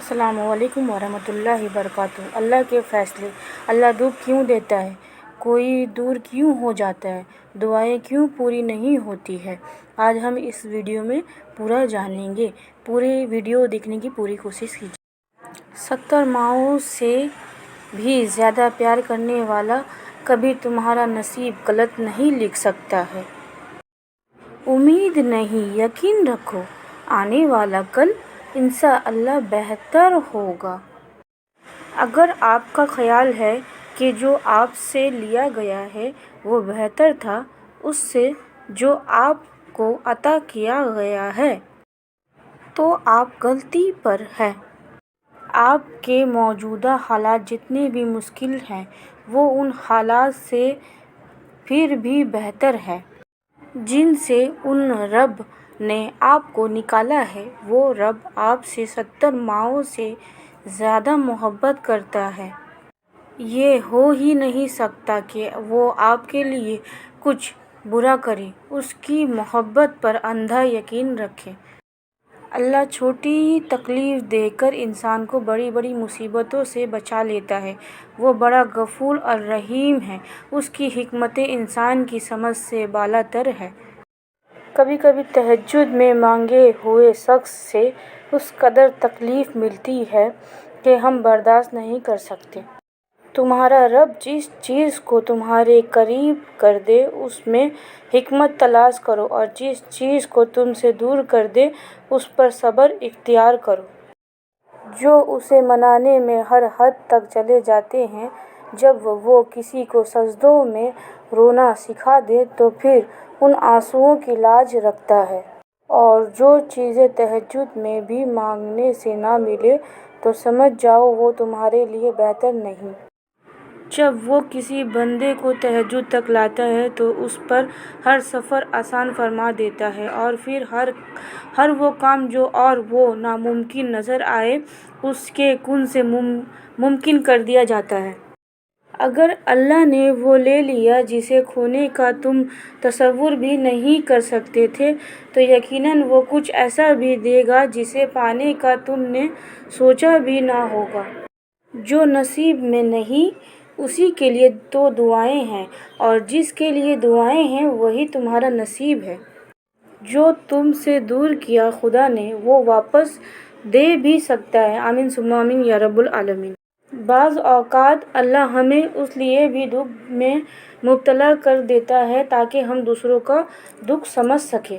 السلام علیکم ورحمۃ اللہ وبرکاتہ۔ اللہ کے فیصلے۔ اللہ دکھ کیوں دیتا ہے؟ کوئی دور کیوں ہو جاتا ہے؟ دعائیں کیوں پوری نہیں ہوتی ہے؟ آج ہم اس ویڈیو میں پورا جانیں گے۔ پوری ویڈیو دیکھنے کی پوری کوشش کیجیے۔ 70 ماؤں سے بھی زیادہ پیار کرنے والا کبھی تمہارا نصیب غلط نہیں لکھ سکتا ہے۔ امید نہیں، یقین رکھو، آنے والا کل انشاءاللہ بہتر ہوگا۔ اگر آپ کا خیال ہے کہ جو آپ سے لیا گیا ہے وہ بہتر تھا اس سے جو آپ کو عطا کیا گیا ہے، تو آپ غلطی پر ہیں۔ آپ کے موجودہ حالات جتنے بھی مشکل ہیں وہ ان حالات سے پھر بھی بہتر ہیں جن سے ان رب نے آپ کو نکالا ہے۔ وہ رب آپ سے 70 ماؤں سے زیادہ محبت کرتا ہے۔ یہ ہو ہی نہیں سکتا کہ وہ آپ کے لیے کچھ برا کرے۔ اس کی محبت پر اندھا یقین رکھیں۔ اللہ چھوٹی تکلیف دے کر انسان کو بڑی بڑی مصیبتوں سے بچا لیتا ہے۔ وہ بڑا غفور اور رحیم ہے۔ اس کی حکمتیں انسان کی سمجھ سے بالاتر ہیں۔ کبھی کبھی تہجد میں مانگے ہوئے شخص سے اس قدر تکلیف ملتی ہے کہ ہم برداشت نہیں کر سکتے۔ تمہارا رب جس چیز کو تمہارے قریب کر دے اس میں حکمت تلاش کرو، اور جس چیز کو تم سے دور کر دے اس پر صبر اختیار کرو۔ جو اسے منانے میں ہر حد تک چلے جاتے ہیں، جب وہ کسی کو سجدوں میں رونا سکھا دے تو پھر ان آنسوؤں کی لاج رکھتا ہے۔ اور جو چیزیں تہجد میں بھی مانگنے سے نہ ملے تو سمجھ جاؤ وہ تمہارے لیے بہتر نہیں۔ جب وہ کسی بندے کو تہجد تک لاتا ہے تو اس پر ہر سفر آسان فرما دیتا ہے، اور پھر ہر وہ کام جو اور وہ ناممکن نظر آئے اس کے کن سے ممکن کر دیا جاتا ہے۔ اگر اللہ نے وہ لے لیا جسے کھونے کا تم تصور بھی نہیں کر سکتے تھے تو یقیناً وہ کچھ ایسا بھی دے گا جسے پانے کا تم نے سوچا بھی نہ ہوگا۔ جو نصیب میں نہیں اسی کے لیے تو دعائیں ہیں، اور جس کے لیے دعائیں ہیں وہی تمہارا نصیب ہے۔ جو تم سے دور کیا خدا نے وہ واپس دے بھی سکتا ہے۔ آمین ثم آمین یا رب العالمین۔ بعض اوقات اللہ ہمیں اس لیے بھی دکھ میں مبتلا کر دیتا ہے تاکہ ہم دوسروں کا دکھ سمجھ سکیں۔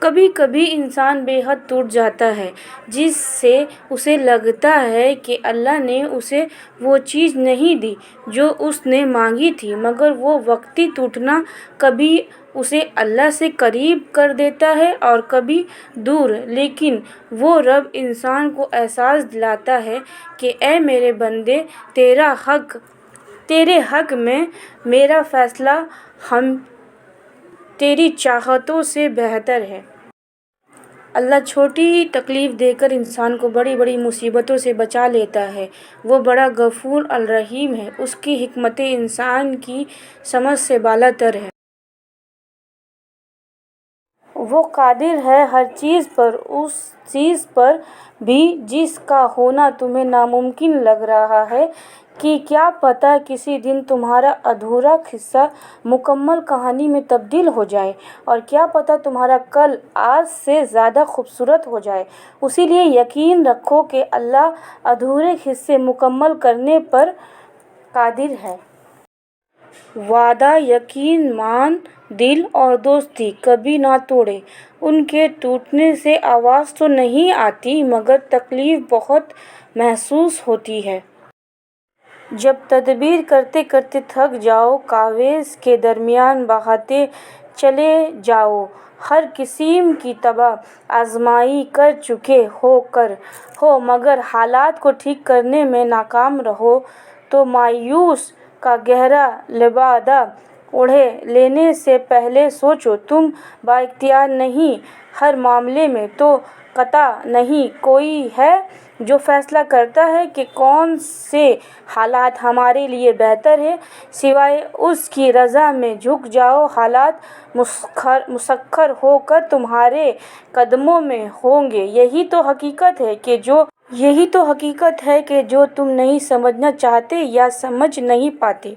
کبھی کبھی انسان بے حد ٹوٹ جاتا ہے جس سے اسے لگتا ہے کہ اللہ نے اسے وہ چیز نہیں دی جو اس نے مانگی تھی، مگر وہ وقتی ٹوٹنا کبھی اسے اللہ سے قریب کر دیتا ہے اور کبھی دور۔ لیکن وہ رب انسان کو احساس دلاتا ہے کہ اے میرے بندے، تیرے حق میں میرا فیصلہ تیری چاہتوں سے بہتر ہے۔ اللہ چھوٹی تکلیف دے کر انسان کو بڑی بڑی مصیبتوں سے بچا لیتا ہے۔ وہ بڑا غفور اور رحیم ہے۔ اس کی حکمتیں انسان کی سمجھ سے بالاتر ہیں۔ وہ قادر ہے ہر چیز پر، اس چیز پر بھی جس کا ہونا تمہیں ناممکن لگ رہا ہے کہ کیا پتہ کسی دن تمہارا ادھورا قصہ مکمل کہانی میں تبدیل ہو جائے، اور کیا پتہ تمہارا کل آج سے زیادہ خوبصورت ہو جائے۔ اسی لیے یقین رکھو کہ اللہ ادھورے قصے مکمل کرنے پر قادر ہے۔ وعدہ، یقین، مان، دل اور دوستی کبھی نہ توڑیں۔ ان کے ٹوٹنے سے آواز تو نہیں آتی مگر تکلیف بہت محسوس ہوتی ہے۔ جب تدبیر کرتے کرتے تھک جاؤ، کاوش کے درمیان بہاتے چلے جاؤ، ہر قسم کی تباہ آزمائی کر چکے ہو مگر حالات کو ٹھیک کرنے میں ناکام رہو، تو مایوسی کا گہرا لبادہ اوڑھ لینے سے پہلے سوچو، تم بااختیار نہیں۔ ہر معاملے میں تو قطع نہیں کوئی ہے جو فیصلہ کرتا ہے کہ کون سے حالات ہمارے لیے بہتر ہیں، سوائے اس کی رضا میں جھک جاؤ۔ حالات مسخر ہو کر تمہارے قدموں میں ہوں گے۔ یہی تو حقیقت ہے کہ جو یہی تو حقیقت ہے کہ جو تم نہیں سمجھنا چاہتے یا سمجھ نہیں پاتے۔